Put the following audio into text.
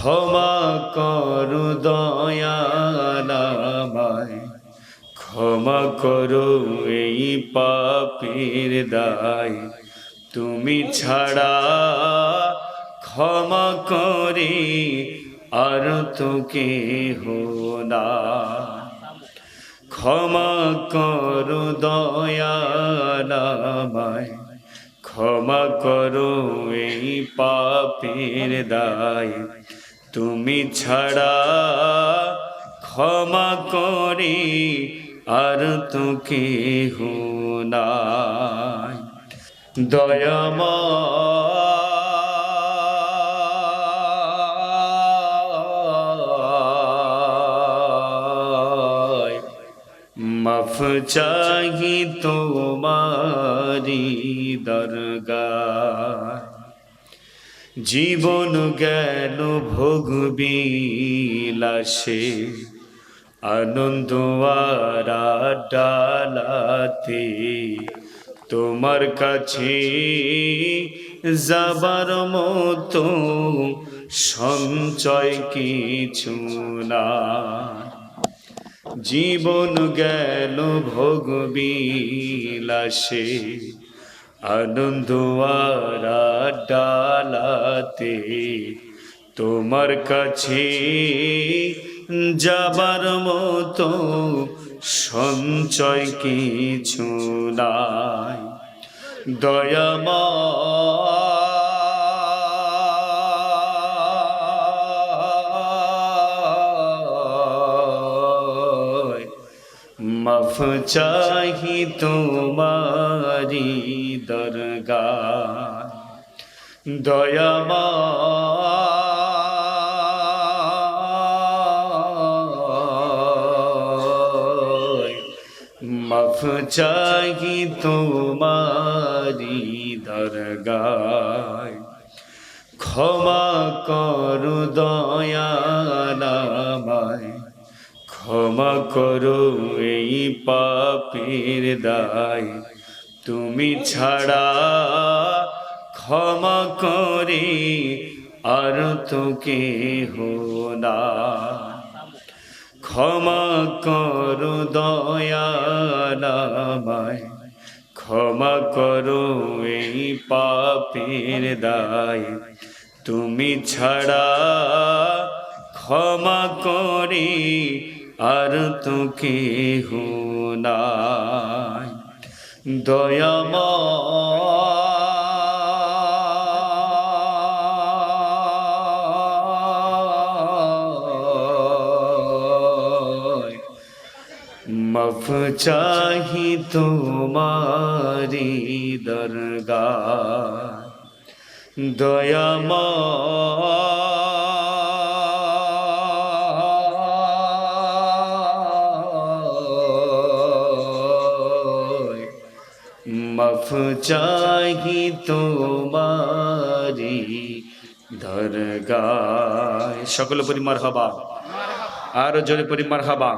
ক্ষমা করো দয়াল আমায়, ক্ষমা করো এই পাপের দায়। তুমি ছাড়া ক্ষমা করে আর তো কেহ নাই। ক্ষমা করো দয়াল আমায়, ক্ষমা করো এই পাপের দায়। তুমি ছাড়া ক্ষমা করে আর তো কেহ নাই। দয়াময় মাফ চাহি তোমারি দরগায়। জীবন গেল ভোগ বিলাসে, আনন্দ আর ডালাতে। তোমার কাছে যাবার মতো সঞ্চয় কিছু না। জীবন গেল ভোগ বিলাসে, আনন্দ আর ডালাতে। তোমার কাছে যাবার মতো সঞ্চয় কিছু নাই। দয়াময় মাফ চাহি তোমারি দরগায়। দয়াময় মাফ চাহি তোমারি দরগায়। ক্ষমা করো দয়াল আমায়, ক্ষমা করো এই পাপের দায়। তুমি ছাড়া ক্ষমা করে আর তো কেহ নাই। ক্ষমা করো দয়াল আমায়, ক্ষমা করো এই পাপের দায়। তুমি ছাড়া ক্ষমা করে আর তো কেহ নাই। দয়াময় মাফ চাহি তোমারি দরগায়। দয়াময় মাফ চাহি তোমারি দরগায়। সকল পরি মারহাবা, আরো জোরে পরি মারহাবা।